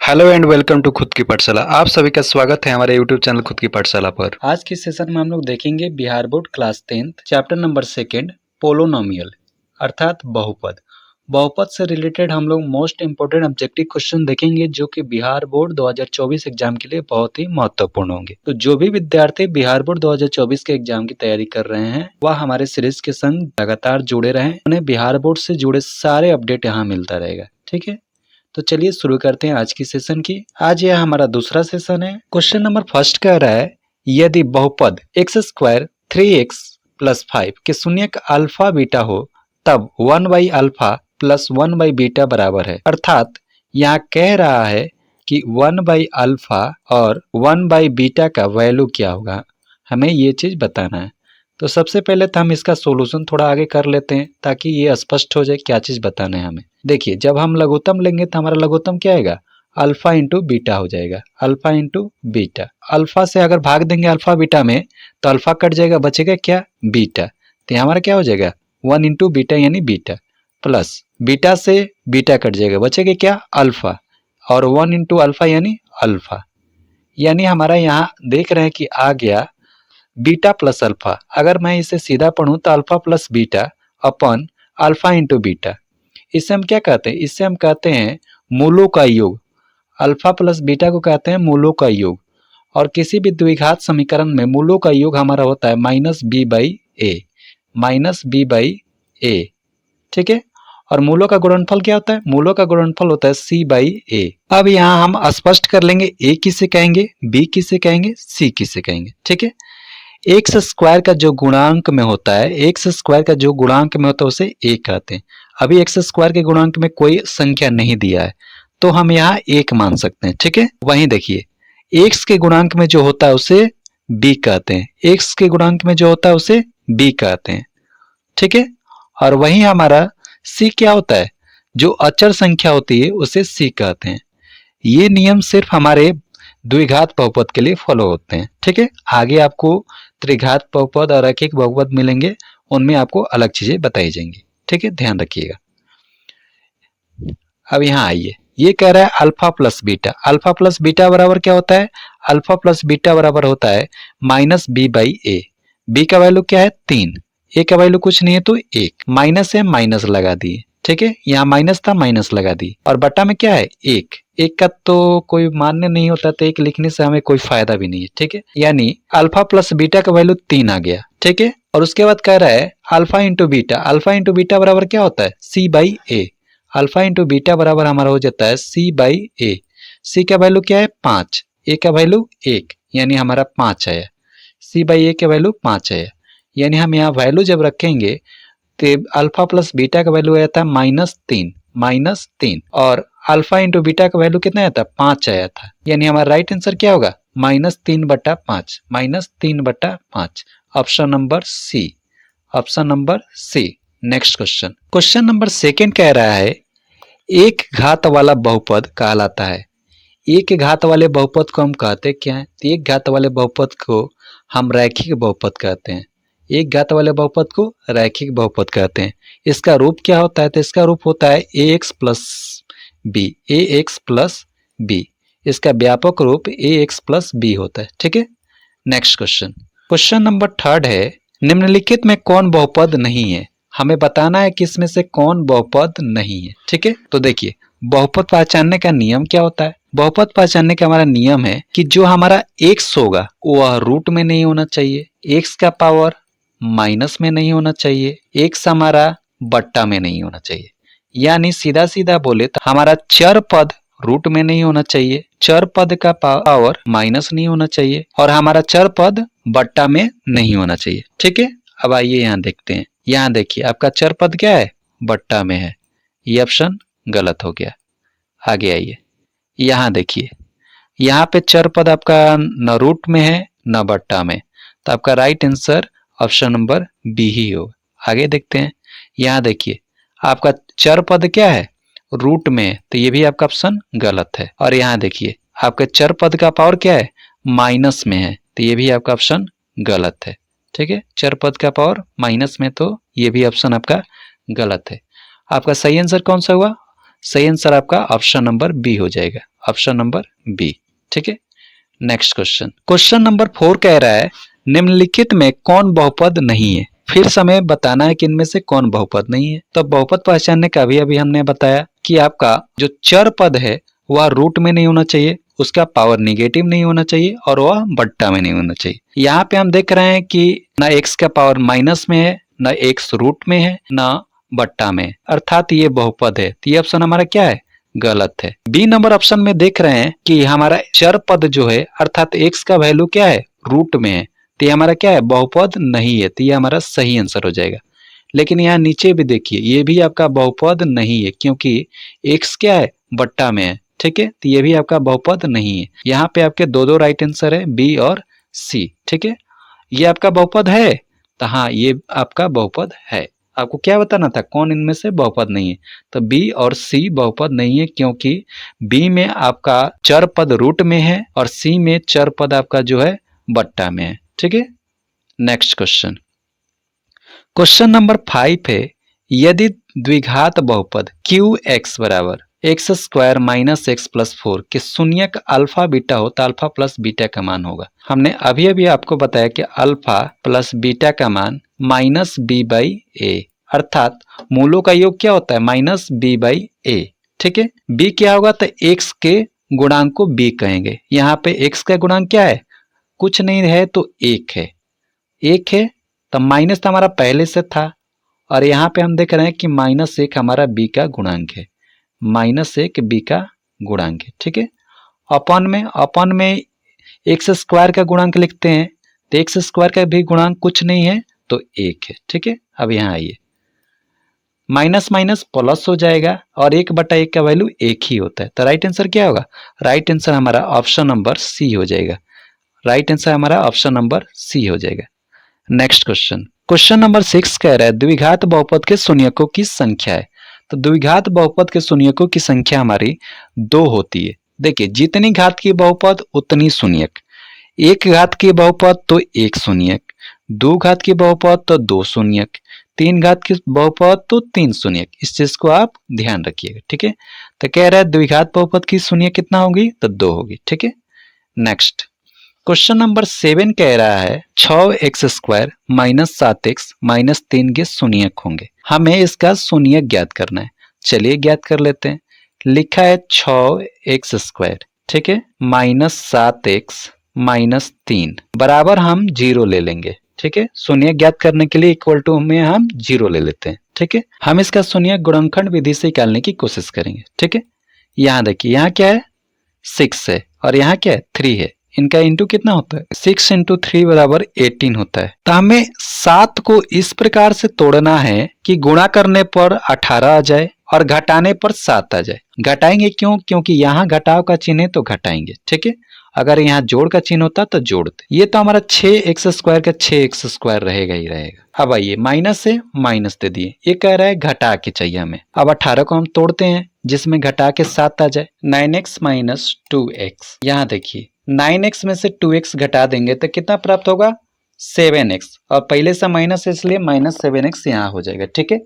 Hello and welcome to खुद की पाठशाला। आप सभी का स्वागत है हमारे यूट्यूब चैनल खुद की पाठशाला पर। आज के सेशन में हम लोग देखेंगे Bihar board class 10th chapter number 2 polynomial अर्थात बहुपद। बहुपद से रिलेटेड हम लोग मोस्ट इंपोर्टेंट ऑब्जेक्टिव क्वेश्चन देखेंगे जो कि बिहार बोर्ड 2024 एग्जाम के लिए बहुत ही महत्वपूर्ण होंगे। तो जो भी विद्यार्थी बिहार बोर्ड 2024 के एग्जाम की तैयारी कर रहे हैं वह हमारे सीरीज के संग लगातार जुड़े रहें। उन्हें बिहार बोर्ड से जुड़े सारे अपडेट यहाँ मिलता रहेगा। ठीक है, तो चलिए शुरू करते हैं आज की सेशन की। आज यह हमारा दूसरा सेशन है। क्वेश्चन नंबर फर्स्ट कह रहा है यदि बहुपद x² 3x + 5 के शून्यक अल्फा बीटा हो तब 1/α + 1/बीटा बराबर है। अर्थात यहाँ कह रहा है कि 1/α और 1/बीटा का वैल्यू क्या होगा, हमें ये चीज बताना है। तो सबसे पहले तो हम इसका सोल्यूशन थोड़ा आगे कर लेते हैं ताकि ये स्पष्ट हो जाए क्या चीज बताना है हमें। देखिए, जब हम लघुत्तम लेंगे तो हमारा लघुत्तम क्या आएगा, अल्फा इंटू बीटा हो जाएगा। अल्फा इंटू बीटा, अल्फा से अगर भाग देंगे अल्फा बीटा में तो अल्फा कट जाएगा, बचेगा क्या, बीटा। तो हमारा क्या हो जाएगा 1 इंटू बीटा यानी बीटा, प्लस बीटा से बीटा कट जाएगा, बचेगा क्या, अल्फा, और 1 इंटू अल्फा यानी अल्फा। यानी हमारा यहाँ देख रहे हैं कि आ गया बीटा प्लस अल्फा। अगर मैं इसे सीधा पढ़ूं तो alpha plus beta upon alpha into beta. इसे हम क्या कहते हैं, इससे हम कहते हैं मूलों का योग। अल्फा प्लस बीटा को कहते हैं मूलों का योग। और किसी भी द्विघात समीकरण में मूलों का योग हमारा होता है -b/a, -b/a। ठीक है, और मूलों का गुणनफल क्या होता है, मूलों का गुणनफल होता है c/a। अब यहाँ हम स्पष्ट कर लेंगे a किसे कहेंगे, b किसे कहेंगे, c किसे कहेंगे। ठीक है, x² का जो गुणांक में होता है, x² का जो गुणांक में होता है उसे a कहते हैं। अभी x² के गुणांक में कोई संख्या नहीं दिया है तो हम यहाँ 1 मान सकते हैं। ठीक है, वहीं देखिए x के गुणांक में जो होता है उसे b कहते हैं, x के गुणांक में जो होता है उसे b कहते हैं। ठीक है, और वहीं हमारा c क्या होता है, जो अचर संख्या होती है उसे c कहते हैं। ये नियम सिर्फ हमारे द्विघात बहुपद के लिए फॉलो होते हैं। ठीक है, आगे आपको त्रिघात बहुपद और रैखिक बहुपद मिलेंगे, उनमें आपको अलग चीजें बताई जाएंगी। ठीक है, ध्यान रखिएगा। अब यहाँ आइए, ये कह रहा है alpha plus beta. Alpha plus beta बराबर क्या होता है, अल्फा प्लस बीटा बराबर होता है -b/a। b का वैल्यू क्या है 3, a का वैल्यू कुछ नहीं है तो 1, माइनस है माइनस लगा दिए। ठीक है, यहाँ माइनस था माइनस लगा दी, और बटा में क्या है 1। 1 का तो कोई मान्य नहीं होता तो 1 लिखने से हमें कोई फायदा भी नहीं है। ठीक है, यानी अल्फा प्लस बीटा का वैल्यू 3 आ गया। ठीक है, और उसके बाद कह रहा है alpha into beta. Alpha into beta बराबर क्या होता है c/a। अल्फा इंटू बीटा बराबर हमारा हो जाता है c/a। c का वैल्यू क्या है 5, a का वैल्यू 1, यानी हमारा 5 आया। c/a का वैल्यू 5 आया, यानी हम यहाँ वैल्यू जब रखेंगे तो अल्फा प्लस बीटा का वैल्यू आया था -3, और अल्फा इंटू बीटा का वैल्यू कितना आया था 5 आया था। यानी हमारा राइट आंसर क्या होगा -3/5, -3/5। Option number C, option number C. Next question, question number 2 कह रहा है एक घात वाला बहुपद कहलाता है। एक घात वाले बहुपद को हम कहते क्या है, तो एक घात वाले बहुपद को हम रैखिक बहुपद कहते हैं। एक घात वाले बहुपद को रैखिक बहुपद कहते हैं। इसका रूप क्या होता है, तो इसका रूप होता है ax plus b, ax plus b। इसका व्यापक रूप ax प्लस b होता है। ठीक है, नेक्स्ट क्वेश्चन, क्वेश्चन नंबर 3 है निम्नलिखित में कौन बहुपद नहीं है। हमें बताना है कि इसमें से कौन बहुपद नहीं है। ठीक है, तो देखिए बहुपद पहचानने का नियम क्या होता है। बहुपद पहचानने का हमारा नियम है कि जो हमारा x होगा वह रूट में नहीं होना चाहिए, x का पावर माइनस में नहीं होना चाहिए, x हमारा बट्टा में नहीं होना चाहिए। यानी सीधा सीधा बोले तो हमारा चर पद रूट में नहीं होना चाहिए, चर पद का पावर माइनस नहीं होना चाहिए, और हमारा चर पद बट्टा में नहीं होना चाहिए। ठीक है, अब आइए यहाँ देखते हैं। यहाँ देखिए आपका चर पद क्या है, बट्टा में है, ये ऑप्शन गलत हो गया। आगे आइए, यहाँ देखिए यहाँ पे चर पद आपका न रूट में है न बट्टा में, तो आपका right answer option number B ही होगा। आगे देखते हैं, यहाँ देखिए आपका चर पद क्या है, रूट में, तो ये भी आपका ऑप्शन गलत है। और यहाँ देखिए आपके चर पद का पावर क्या है, माइनस में है, तो ये भी आपका ऑप्शन गलत है। ठीक है, चर पद का पावर माइनस में, तो ये भी ऑप्शन आपका गलत है। आपका सही आंसर कौन सा हुआ, सही आंसर आपका ऑप्शन नंबर बी हो जाएगा, ऑप्शन नंबर बी। ठीक है, नेक्स्ट क्वेश्चन, क्वेश्चन नंबर 4 कह रहा है निम्नलिखित में कौन बहुपद नहीं है। फिर से हमें बताना है कि इनमें से कौन बहुपद नहीं है। तो बहुपद पहचानने का अभी हमने बताया कि आपका जो चर पद है वह रूट में नहीं होना चाहिए, उसका पावर निगेटिव नहीं होना चाहिए और वह बट्टा में नहीं होना चाहिए। यहाँ पे हम देख रहे हैं कि ना एक्स का पावर माइनस में है, ना एक्स रूट में है, ना बट्टा में, अर्थात ये बहुपद है। तो ये ऑप्शन हमारा क्या है, गलत है। बी नंबर ऑप्शन में देख रहे हैं कि हमारा चर पद जो है अर्थात एक्स का वैल्यू क्या है, रूट में है, तो ये हमारा क्या है, बहुपद नहीं है, तो ये हमारा सही आंसर हो जाएगा। लेकिन यहाँ नीचे भी देखिए, ये भी आपका बहुपद नहीं है क्योंकि एक्स क्या है, बट्टा में है। ठीक है, तो ये भी आपका बहुपद नहीं है। यहाँ पे आपके दो राइट आंसर है, बी और सी। ठीक है, ये आपका बहुपद है, तो हाँ ये आपका बहुपद है। आपको क्या बताना था, कौन इनमें से बहुपद नहीं है। तो बी और सी बहुपद नहीं है क्योंकि बी में आपका चर पद रूट में है और सी में चर पद आपका जो है बट्टा में है। ठीक है, नेक्स्ट क्वेश्चन, क्वेश्चन नंबर 5 है यदि द्विघात बहुपद क्यू एक्स बराबर x square minus x plus 4 के शून्यक अल्फा बीटा हो तो अल्फा प्लस बीटा का मान होगा। हमने अभी आपको बताया कि अल्फा प्लस बीटा का मान माइनस बी बाई ए, अर्थात मूलों का योग क्या होता है, माइनस बी बाई ए। ठीक है, बी क्या होगा, तो एक्स के गुणांक को बी कहेंगे। यहाँ पे एक्स का गुणांक क्या है, कुछ नहीं है तो एक है, एक है, तो माइनस तो हमारा पहले से था और यहाँ पे हम देख रहे हैं कि माइनस एक हमारा बी का गुणांक है, माइनस एक बी का गुणांक है। ठीक है, अपन में एक्स स्क्वायर का गुणांक लिखते हैं, तो एक्स स्क्वायर का भी गुणांक कुछ नहीं है तो एक है। ठीक है, अब यहाँ आइए, माइनस माइनस प्लस हो जाएगा और 1/1 का वैल्यू एक ही होता है, तो राइट आंसर क्या होगा, राइट आंसर हमारा ऑप्शन नंबर सी हो जाएगा, राइट आंसर हमारा ऑप्शन नंबर सी हो जाएगा। नेक्स्ट क्वेश्चन, क्वेश्चन नंबर 6 कह रहा है द्विघात बहुपद के शून्यकों की संख्या है। तो द्विघात बहुपद के शून्यकों की संख्या हमारी 2 होती है। देखिए, जितनी घात की बहुपद उतनी शून्यक, एक घात की बहुपद तो एक शून्यक, दो घात की बहुपद तो दो शून्यक, तीन घात की बहुपद तो तीन शून्यक। इस चीज को आप ध्यान रखिएगा। ठीक है, तो कह रहा है द्विघात बहुपद की शून्य कितना होगी, तो 2 होगी। ठीक है, नेक्स्ट क्वेश्चन नंबर 7 कह रहा है 6x square minus 7x minus 3 के शून्यक होंगे। हमें इसका शून्यक ज्ञात करना है, चलिए ज्ञात कर लेते हैं। लिखा है 6x स्क्वायर, ठीक है, माइनस 7x माइनस 3 बराबर हम 0 ले लेंगे। ठीक है, शून्यक ज्ञात करने के लिए इक्वल टू में हम 0 ले लेते हैं। ठीक है, हम इसका शून्यक गुणनखंड विधि से निकालने की कोशिश करेंगे। ठीक है, यहाँ देखिए, यहाँ क्या है, 6 है और यहाँ क्या है, 3 है। इनका इंटू कितना होता है, 6 इंटू 3 बराबर 18 होता है। तो हमें 7 को इस प्रकार से तोड़ना है कि गुणा करने पर 18 आ जाए और घटाने पर 7 आ जाए। घटाएंगे क्यों, क्योंकि यहाँ घटाव का चिन्ह है तो घटाएंगे। ठीक है, अगर यहाँ जोड़ का चिन्ह होता तो जोड़ते। ये तो हमारा 6x स्क्वायर का 6x स्क्वायर रहेगा ही रहेगा। अब आइए, माइनस से माइनस दे दिए, ये कह रहा है घटा के चाहिए हमें। अब 18 को हम तोड़ते हैं जिसमें घटा के 7 आ जाए, 9x माइनस 2x। यहाँ देखिए, 9x में से 2x घटा देंगे तो कितना प्राप्त होगा, 7x, और पहले से माइनस है इसलिए माइनस 7x यहाँ हो जाएगा। ठीक है,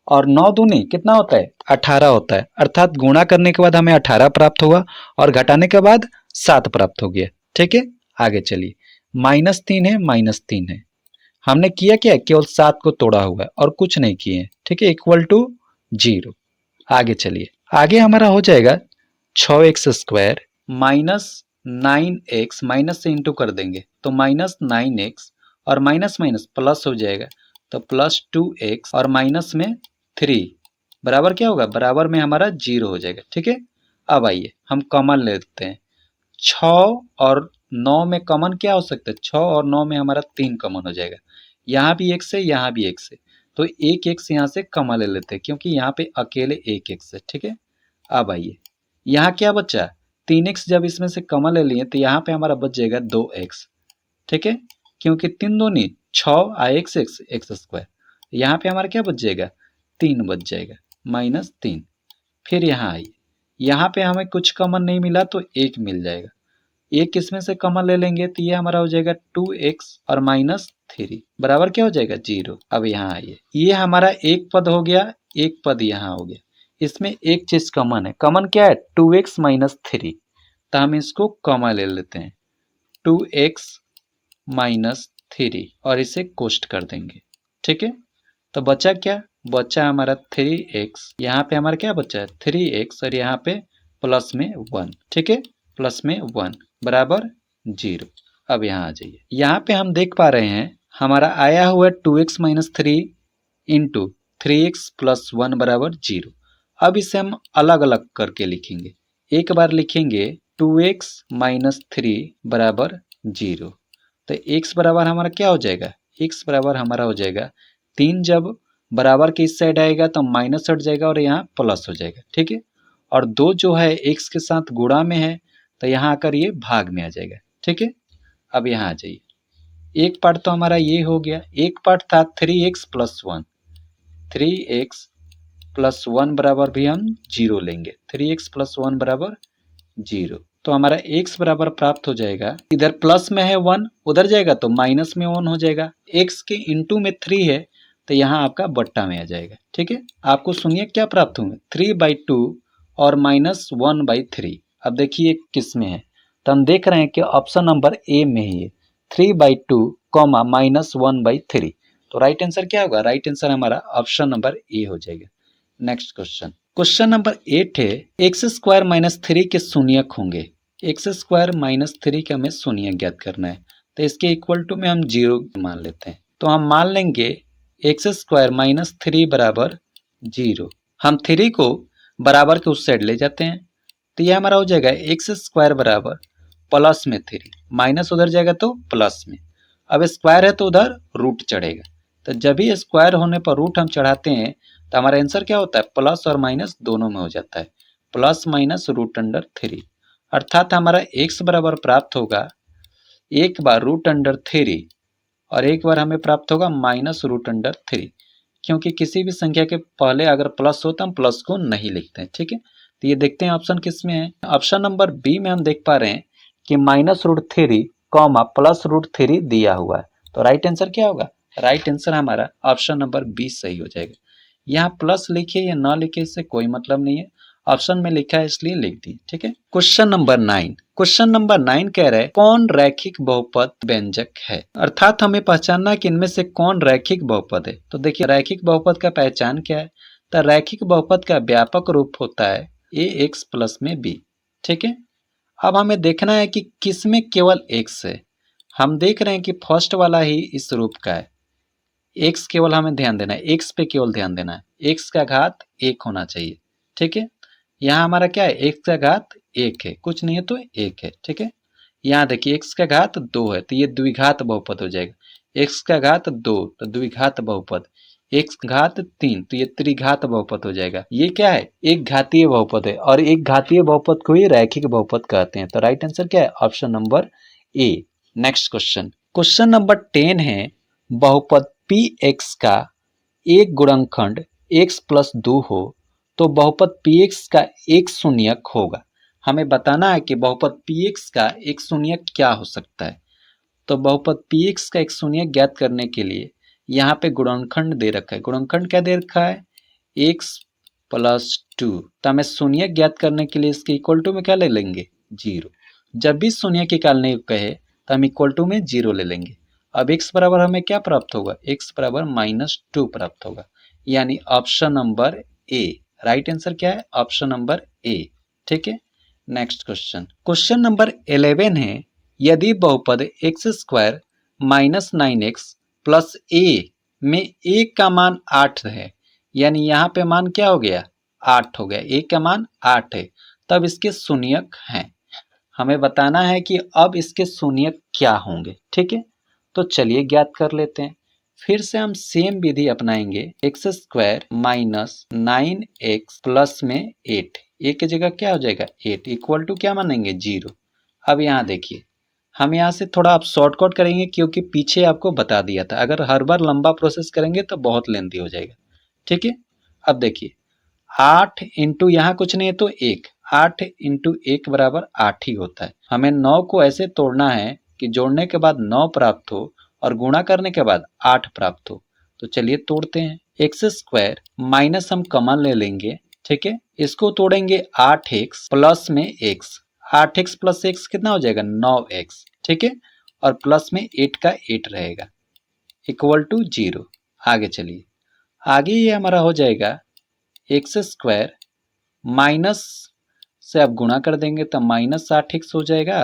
और 9 दूनी कितना होता है, 18 होता है, अर्थात गुणा करने के बाद हमें 18 प्राप्त हुआ और घटाने के बाद 7 प्राप्त हो गया। ठीक है, आगे चलिए, -3 है, -3 है, हमने किया क्या, केवल 7 को तोड़ा हुआ है और कुछ नहीं किए। ठीक है, इक्वल टू 0। आगे चलिए, आगे हमारा हो जाएगा 6x square minus 9x, minus से इंटू कर देंगे तो माइनस 9x और माइनस माइनस प्लस हो जाएगा तो प्लस 2x और माइनस में 3 बराबर क्या होगा, बराबर में हमारा 0 हो जाएगा। ठीक है, अब आइए हम कॉमन ले लेते हैं। 6 और 9 में कॉमन क्या हो सकता है, 6 और 9 में हमारा 3 कॉमन हो जाएगा। यहाँ भी एक से, यहाँ भी एक से, तो एक एक से यहाँ से कॉमन ले लेते हैं क्योंकि यहाँ पे अकेले एक एक से। ठीक है, अब आइए, यहाँ क्या बचा, 3x जब इसमें से कॉमन ले लिए तो यहाँ पे हमारा बच जाएगा 2x। ठीक है, क्योंकि 3 दूनी 6 और x x स्क्वायर, यहाँ पे हमारा क्या बच जाएगा, 3 बच जाएगा, -3। फिर यहाँ आइए, यहाँ पे हमें कुछ कॉमन नहीं मिला तो 1 मिल जाएगा, एक इसमें से कॉमन ले लेंगे तो ये हमारा हो जाएगा 2x और -3 बराबर क्या हो जाएगा, 0। अब यहाँ आइए, ये हमारा एक पद हो गया, एक पद यहाँ हो गया, इसमें एक चीज कॉमन है, कॉमन क्या है 2x माइनस 3, तो हम इसको कॉमन ले लेते हैं 2x माइनस 3 और इसे कोष्ट कर देंगे। ठीक है, तो बचा क्या, बचा हमारा 3x, यहाँ पे हमारा क्या बचा है 3x और यहाँ पे प्लस में 1। ठीक है, प्लस में 1 बराबर 0। अब यहाँ आ जाइए, यहाँ पे हम देख पा रहे हैं हमारा आया हुआ 2x minus 3 into 3x plus 1 बराबर 0। अब इसे हम अलग अलग करके लिखेंगे। एक बार लिखेंगे 2x माइनस 3 बराबर 0, तो x बराबर हमारा क्या हो जाएगा, x बराबर हमारा हो जाएगा 3, जब बराबर के इस साइड आएगा तो माइनस हट जाएगा और यहाँ प्लस हो जाएगा। ठीक है, और 2 जो है x के साथ गुणा में है तो यहाँ आकर ये भाग में आ जाएगा। ठीक है, अब यहाँ आ जाइए, एक पार्ट तो हमारा ये हो गया, एक पार्ट था 3x प्लस 1, 3x प्लस 1 बराबर भी हम 0 लेंगे, 3x प्लस 1 बराबर 0, तो हमारा x बराबर प्राप्त हो जाएगा, इधर प्लस में है 1, उधर जाएगा तो माइनस में 1 हो जाएगा, x के इंटू में 3 है तो यहाँ आपका बट्टा में आ जाएगा। ठीक है, आपको सुनिए क्या प्राप्त होंगे 3/2 और माइनस 1/3। अब देखिए किस में है, तो हम देख रहे हैं कि ऑप्शन नंबर ए में ही है 3/2 कॉमा माइनस 1/3, तो राइट आंसर क्या होगा, राइट आंसर हमारा ऑप्शन नंबर ए हो जाएगा। नेक्स्ट क्वेश्चन, क्वेश्चन नंबर 8 है एक्स स्क्वायर माइनस 3 के शून्यक होंगे। एक्स स्क्वायर माइनस 3 के हमें शून्यक ज्ञात करना है, तो इसके इक्वल टू में हम 0 मान लेते हैं, तो हम मान लेंगे एक्स स्क्वायर माइनस 3 बराबर 0। हम 3 को बराबर के उस साइड ले जाते हैं, तो यह हमारा हो जाएगा एक्स स्क्वायर बराबर प्लस में 3, माइनस उधर जाएगा तो प्लस में, अब स्क्वायर है तो उधर रूट चढ़ेगा, तो जब भी स्क्वायर होने पर रूट हम चढ़ाते हैं तो हमारा आंसर क्या होता है, प्लस और माइनस दोनों में हो जाता है, प्लस माइनस रूट अंडर 3, अर्थात हमारा x बराबर प्राप्त होगा एक बार रूट अंडर 3 और एक बार हमें प्राप्त होगा माइनस रूट अंडर 3, क्योंकि किसी भी संख्या के पहले अगर प्लस हो तो हम प्लस को नहीं लिखते हैं। ठीक है, तो ये देखते हैं ऑप्शन किस में है, ऑप्शन नंबर बी में हम देख पा रहे हैं कि minus root 3 comma plus root 3 दिया हुआ है, तो राइट आंसर क्या होगा, राइट आंसर हमारा ऑप्शन नंबर बी सही हो जाएगा। यहाँ प्लस लिखिए या ना लिखिए इससे कोई मतलब नहीं है, ऑप्शन में लिखा है इसलिए लिख दिए। ठीक है, क्वेश्चन नंबर 9, क्वेश्चन नंबर 9 कह रहा है कौन रैखिक बहुपद व्यंजक है, अर्थात हमें पहचानना कि इनमें से कौन रैखिक बहुपद है। तो देखिए रैखिक बहुपद का पहचान क्या है, तो रैखिक बहुपद का व्यापक रूप होता है ax प्लस में b। ठीक है, अब हमें देखना है कि किसमें केवल x है, हम देख रहे हैं कि फर्स्ट वाला ही इस रूप का है, x केवल हमें ध्यान देना है, x पे केवल ध्यान देना है, x का घात 1 होना चाहिए। ठीक है, यहाँ हमारा क्या है x का घात 1 है, कुछ नहीं है तो 1 है। ठीक है, यहाँ देखिए x का घात 2 है तो ये द्विघात बहुपद हो जाएगा, x का घात 2 तो द्विघात बहुपद, x घात 3 तो ये त्रिघात बहुपद हो जाएगा। ये क्या है, एक घातीय बहुपद है और एक घातीय बहुपद को ही रैखिक बहुपद कहते हैं, तो राइट आंसर क्या है, option number A. Next question, question number 10 है बहुपद px का एक गुणनखंड x प्लस 2 हो तो बहुपद px का एक शून्यक होगा। हमें बताना है कि बहुपद px का एक शून्यक क्या हो सकता है, तो बहुपद px का एक शून्यक ज्ञात करने के लिए यहाँ पे गुणनखंड दे रखा है, गुणनखंड क्या दे रखा है x प्लस 2, तो हमें शून्यक ज्ञात करने के लिए इसके इक्वल टू में क्या ले लेंगे 0, जब भी शून्यक निकालने को कहे तो हम इक्वल टू में 0 ले लेंगे। अब x बराबर हमें क्या प्राप्त होगा, x बराबर -2 प्राप्त होगा, यानी option number A, right answer क्या है, ऑप्शन नंबर ए। ठीक है, नेक्स्ट क्वेश्चन, क्वेश्चन नंबर 11 है यदि बहुपद x square minus 9x plus a में a का मान 8 है, यानी यहाँ पे मान क्या हो गया 8 हो गया, a का मान 8 है, तब इसके शून्यक हैं। हमें बताना है कि अब इसके शून्यक क्या होंगे। ठीक है, तो चलिए ज्ञात कर लेते हैं, फिर से हम सेम विधि अपनाएंगे, x square minus 9x plus में 8, ए की जगह क्या हो जाएगा 8 इक्वल टू क्या मानेंगे 0। अब यहाँ देखिए हम यहाँ से थोड़ा आप शॉर्टकट करेंगे क्योंकि पीछे आपको बता दिया था, अगर हर बार लंबा प्रोसेस करेंगे तो बहुत लेंथी हो जाएगा। ठीक है, अब देखिए 8 इंटू यहाँ कुछ नहीं है तो 1, 8 इंटू 1 बराबर 8 ही होता है। हमें 9 को ऐसे तोड़ना है कि जोड़ने के बाद 9 प्राप्त हो और गुणा करने के बाद 8 प्राप्त हो, तो चलिए तोड़ते हैं। एक्स स्क्वायर माइनस हम कॉमन ले लेंगे, ठीक है, इसको तोड़ेंगे 8x प्लस में x, 8x प्लस x कितना हो जाएगा 9x, ठीक है, और प्लस में 8 का 8 रहेगा इक्वल टू 0। आगे चलिए, आगे ये हमारा हो जाएगा एक्स स्क्वायर माइनस से आप गुणा कर देंगे तो माइनस 8x हो जाएगा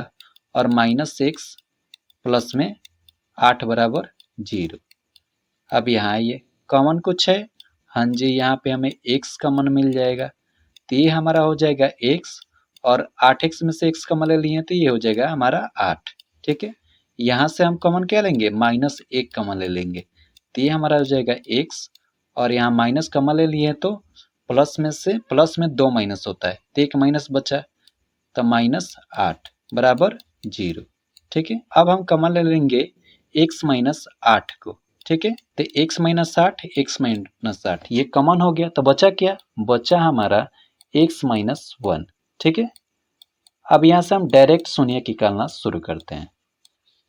और माइनस x प्लस में 8 बराबर 0। अब यहाँ आइए, कॉमन कुछ है, हाँ जी, यहाँ पे हमें x कॉमन मिल जाएगा तो ये हमारा हो जाएगा x, और 8x में से x कॉमन ले लिए तो ये हो जाएगा हमारा 8, ठीक है। यहाँ से हम कॉमन क्या लेंगे, माइनस 1 कॉमन ले लेंगे तो ये हमारा हो जाएगा x, और यहाँ माइनस कॉमन ले लिए तो प्लस में से प्लस में 2 माइनस होता है तो 1 माइनस बचा तो माइनस 8 बराबर 0, ठीक है। अब हम कॉमन ले लेंगे x माइनस 8 को, ठीक है, तो x माइनस 8, x माइनस 8 ये कॉमन हो गया तो बचा क्या, बचा हमारा x माइनस 1, ठीक है। अब यहाँ से हम डायरेक्ट शून्य निकालना शुरू करते हैं।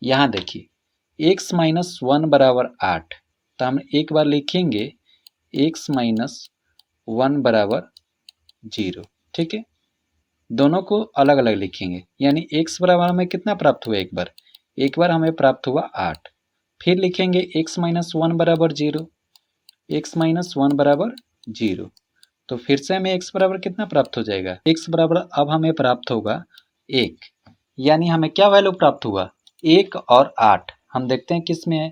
यहाँ देखिए x माइनस 1 बराबर 8, तो हम एक बार लिखेंगे x माइनस 1 बराबर 0, ठीक है, दोनों को अलग अलग लिखेंगे, यानी x बराबर हमें कितना प्राप्त हुआ, एक बार हमें प्राप्त हुआ 8, फिर लिखेंगे x माइनस 1 बराबर 0, x माइनस 1 बराबर 0, तो फिर से हमें x बराबर कितना प्राप्त हो जाएगा, x बराबर अब हमें प्राप्त होगा 1, यानी हमें क्या वैल्यू प्राप्त हुआ 1 और 8, हम देखते हैं किस में है,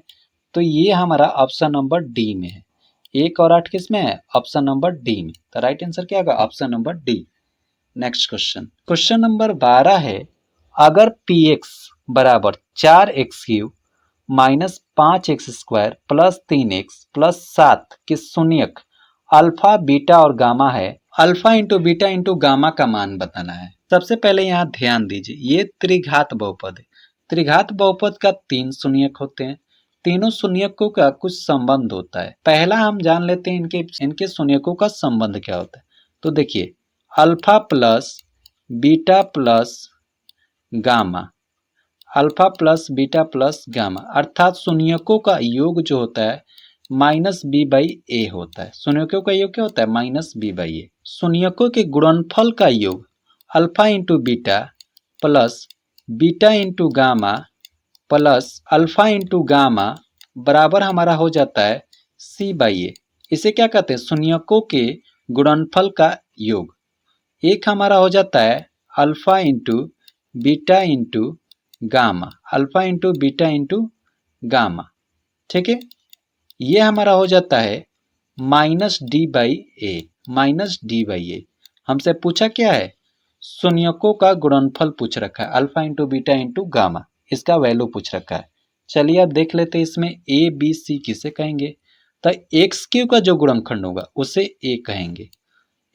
तो ये हमारा ऑप्शन नंबर डी में है, 1 और 8 किस में है, ऑप्शन नंबर डी में, तो राइट आंसर क्या होगा, option number D. Next question number 12 है, अगर px बराबर 4x³ minus 5x square plus 3x plus 7 के शून्यक अल्फा बीटा और गामा है, alpha into beta into gamma का मान बताना है। सबसे पहले यहाँ ध्यान दीजिए, ये त्रिघात बहुपद है, त्रिघात बहुपद का 3 शून्यक होते हैं, तीनों शून्यकों का कुछ संबंध होता है। पहला हम जान लेते हैं इनके शून्यकों का संबंध क्या होता है। तो देखिए alpha plus beta plus gamma, alpha plus beta plus gamma, अर्थात शून्यकों का योग जो होता है माइनस बी बाई ए होता है। शून्यकों का योग क्या होता है, माइनस बी बाई ए। शून्यकों के गुणनफल का योग alpha into beta plus beta into gamma plus alpha into gamma बराबर हमारा हो जाता है सी बाई ए। इसे क्या कहते हैं, शून्यकों के गुणनफल का योग। एक हमारा हो जाता है alpha into beta into gamma, alpha into beta into gamma, ठीक है, ये हमारा हो जाता है minus d by a, minus d by a. हमसे पूछा क्या है, शून्यकों का गुणनफल पूछ रखा है, alpha into beta into gamma, इसका वैल्यू पूछ रखा है। चलिए अब देख लेते हैं इसमें ए बी सी किसे कहेंगे, तो एक्स क्यू का जो गुणनखंड होगा उसे ए कहेंगे,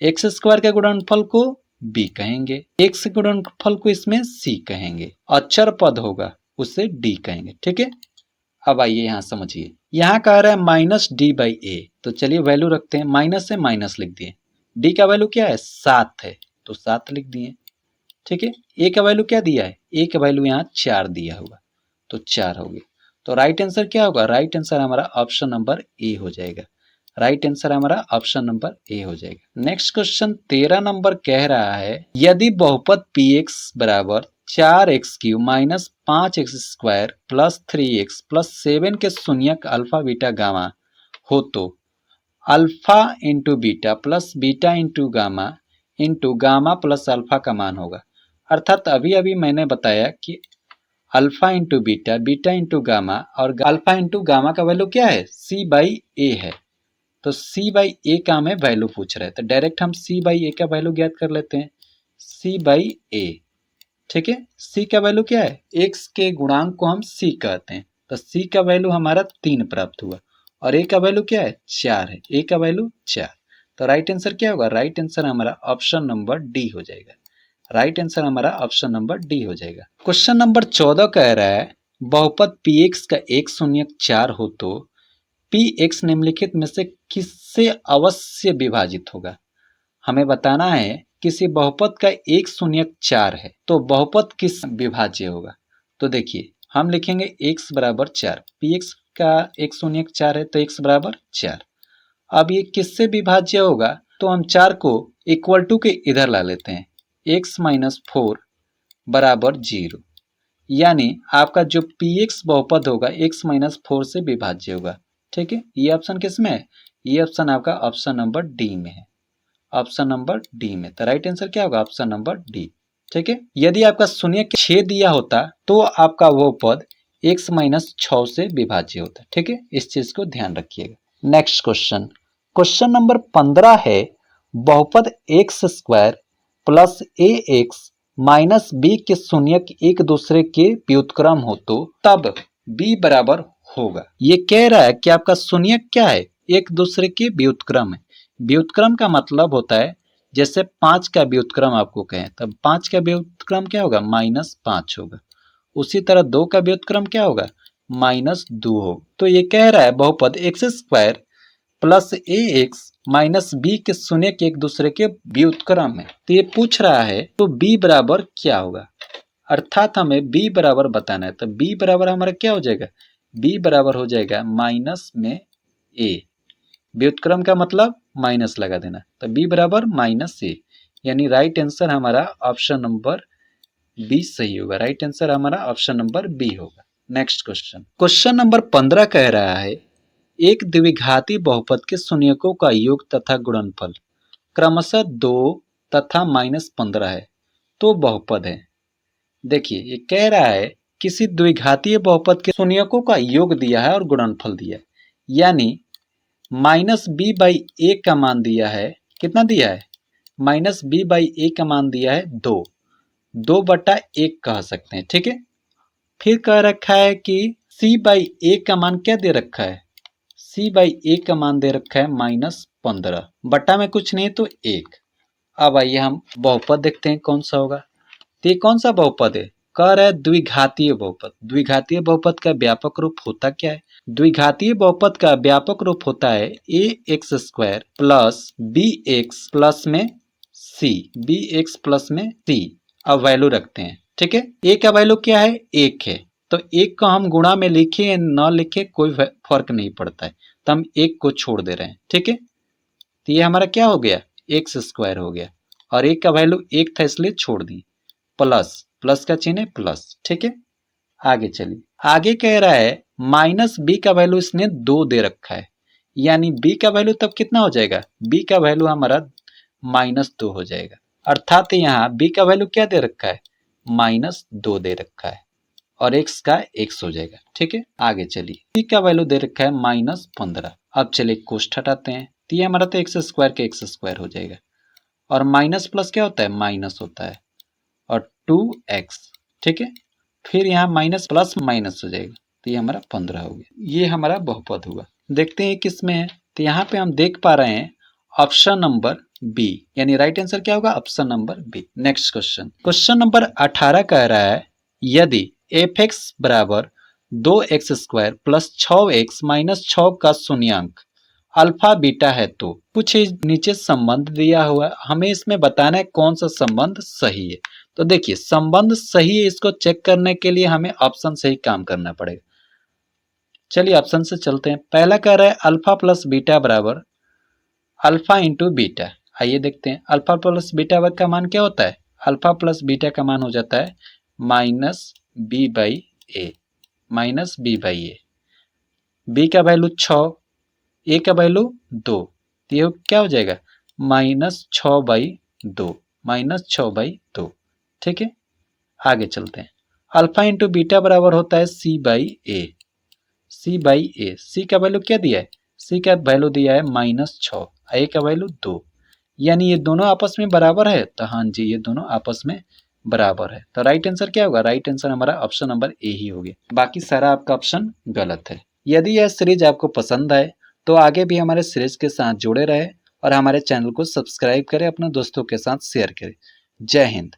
एक्स स्क्वायर के गुणनफल को बी कहेंगे, एक्स के गुणनफल को इसमें सी कहेंगे, अक्षर पद होगा उसे डी कहेंगे, ठीक है। अब आइए यहाँ समझिए, यहाँ कह रहा है माइनस डी बाई ए, तो चलिए वैल्यू रखते हैं, माइनस से माइनस लिख दिए, डी का वैल्यू क्या है 7 है तो 7 लिख दिए, ठीक है। ए का वैल्यू क्या दिया है, ए का वैल्यू यहाँ 4 दिया होगा तो 4 हो गया, तो राइट आंसर क्या होगा, राइट आंसर हमारा ऑप्शन नंबर ए हो जाएगा, राइट आंसर हमारा ऑप्शन नंबर ए हो जाएगा। नेक्स्ट क्वेश्चन 13 नंबर कह रहा है, यदि बहुपद px बराबर 4x³ minus 5x square plus 3x plus 7 के शून्यक अल्फा बीटा गामा हो तो alpha into beta plus beta into gamma plus alpha का मान होगा। अर्थात अभी अभी मैंने बताया कि alpha into beta, beta into gamma, और अल्फा इंटू गामा का वैल्यू क्या है, सी बाई ए है, तो सी बाई ए का हमें वैल्यू पूछ रहे हैं, तो डायरेक्ट हम सी बाई ए का वैल्यू ज्ञात कर लेते हैं, सी बाई ए, ठीक है। सी का वैल्यू क्या है, एक्स के गुणांक को हम सी कहते हैं, तो सी का वैल्यू हमारा 3 प्राप्त हुआ, और ए का वैल्यू क्या है 4 है, ए का वैल्यू 4, तो राइट आंसर क्या होगा, राइट आंसर हमारा ऑप्शन नंबर डी हो जाएगा, राइट आंसर हमारा ऑप्शन नंबर डी हो जाएगा। क्वेश्चन नंबर 14 कह रहा है, बहुपद px का एक शून्यक 4 हो तो px निम्नलिखित में से किससे अवश्य विभाजित होगा। हमें बताना है किसी बहुपद का एक शून्यक 4 है तो बहुपद किस विभाज्य होगा। तो देखिए हम लिखेंगे x बराबर 4, px का एक शून्यक 4 है तो x बराबर 4। अब ये किससे विभाज्य होगा, तो हम 4 को इक्वल टू के इधर ला लेते हैं, x माइनस 4 बराबर 0, यानी आपका जो px बहुपद होगा x माइनस 4 से विभाज्य होगा। ठीक है, ये ऑप्शन किस में है? ये ऑप्शन आपका ऑप्शन नंबर डी में है, ऑप्शन नंबर डी में। तो राइट आंसर क्या होगा? Option number D. ठीक है, यदि आपका शून्य के 6 दिया होता तो आपका वो पद x माइनस 6 से विभाज्य होता। ठीक है, इस चीज को ध्यान रखिएगा। नेक्स्ट क्वेश्चन, क्वेश्चन नंबर 15 है, बहुपद एक्स स्क्वायर प्लस ए एक्स माइनस बी के शून्यक एक दूसरे के व्युत्क्रम हो तो तब b बराबर होगा। ये कह रहा है कि आपका शून्यक क्या है? एक दूसरे के व्युत्क्रम है। व्युत्क्रम का मतलब होता है जैसे 5 का व्युत्क्रम आपको कहें, तब 5 का व्युत्क्रम क्या होगा? -5 होगा। उसी तरह 2 का व्युत्क्रम क्या होगा? -2 होगा। तो ये कह रहा है बहुपद एक्स स्क्वायर प्लस ए एक्स माइनस बी के शून्यक एक दूसरे के व्युत्क्रम है। तो ये पूछ रहा है तो b बराबर क्या होगा, अर्थात हमें b बराबर बताना है। तो b बराबर हमारा क्या हो जाएगा? b बराबर हो जाएगा माइनस में a, व्युत्क्रम का मतलब माइनस लगा देना, तो b बराबर -a, यानी राइट आंसर हमारा ऑप्शन नंबर बी सही होगा। राइट आंसर हमारा ऑप्शन नंबर बी होगा। नेक्स्ट क्वेश्चन, क्वेश्चन नंबर 15 कह रहा है एक द्विघाती बहुपद के शून्यकों का योग तथा गुणनफल क्रमशः 2 तथा -15 है तो बहुपद है। देखिए, ये कह रहा है किसी द्विघातीय बहुपद के शून्यकों का योग दिया है और गुणनफल दिया है, यानी -b/a का मान दिया है। कितना दिया है? -b/a का मान दिया है 2/1 कह सकते हैं। ठीक है, फिर कह रखा है कि c/a का मान क्या दे रखा है? c/a का मान दे रखा है -15, बटा में कुछ नहीं तो 1। अब आइए हम बहुपद देखते हैं कौन सा होगा। तो ये कौन सा बहुपद है? कह रहा है द्विघातीय बहुपद। द्विघातीय बहुपद का व्यापक रूप होता क्या है? द्विघातीय बहुपद का व्यापक रूप होता है a x square plus b x plus में सी, बी एक्स प्लस में सी। अब वैल्यू रखते हैं। ठीक है, ए का वैल्यू क्या है? 1 है, तो 1 को हम गुणा में लिखे या न लिखे कोई फर्क नहीं पड़ता है, तो हम 1 को छोड़ दे रहे हैं। ठीक है, तो ये हमारा क्या हो गया? एक्स स्क्वायर हो गया, और 1 का वैल्यू 1 था इसलिए छोड़ दी, प्लस प्लस का चिन्ह है प्लस। ठीक है, आगे चलिए। आगे कह रहा है माइनस बी का वैल्यू इसने 2 दे रखा है, यानी बी का वैल्यू तब कितना हो जाएगा? बी का वैल्यू हमारा -2 हो जाएगा, अर्थात यहाँ बी का वैल्यू क्या दे रखा है? -2 दे रखा है, और x का x हो जाएगा। ठीक है, आगे चलिए। b का वैल्यू दे रखा है -15। अब चलिए कोष्ठ हटाते हैं, तो ये हमारा तो एक्स स्क्वायर का एक्स स्क्वायर हो जाएगा, और माइनस प्लस क्या होता है? माइनस होता है, और 2x। ठीक है, फिर यहाँ माइनस प्लस माइनस हो जाएगा, तो ये हमारा 15 हो गया। ये हमारा बहुपद हुआ। देखते हैं किस में है, तो यहाँ पे हम देख पा रहे हैं ऑप्शन नंबर बी, यानी राइट आंसर क्या होगा? Option number B. Next question, question number 18 कह रहा है यदि f(x) बराबर 2x square plus 6x minus 6 का शून्यांक अल्फा बीटा है तो कुछ नीचे संबंध दिया हुआ है, हमें इसमें बताना है कौन सा संबंध सही है। तो देखिए, संबंध सही है इसको चेक करने के लिए हमें ऑप्शन से ही काम करना पड़ेगा। चलिए ऑप्शन से चलते हैं। पहला कह रहा है अल्फा प्लस बीटा बराबर अल्फा इंटू बीटा। आइए देखते हैं अल्फा प्लस बीटा का मान क्या होता है? अल्फा प्लस बीटा का मान हो जाता है -b/a, -b/a। b का वैल्यू 6, a का वैल्यू 2, तो ये क्या हो जाएगा? -6/2, -6/2। ठीक है, आगे चलते हैं। अल्फा इंटू बीटा बराबर होता है c/a, c/a। c का वैल्यू क्या दिया है? c का वैल्यू दिया है -6, a का वैल्यू 2, यानी ये दोनों आपस में बराबर है। तो हाँ जी, ये दोनों आपस में बराबर है, तो राइट आंसर क्या होगा? राइट आंसर हमारा ऑप्शन नंबर ए ही हो गया, बाकी सारा आपका ऑप्शन गलत है। यदि यह सीरीज आपको पसंद आए तो आगे भी हमारे सीरीज के साथ जुड़े रहे और हमारे चैनल को सब्सक्राइब करें, अपने दोस्तों के साथ शेयर करें। जय हिंद।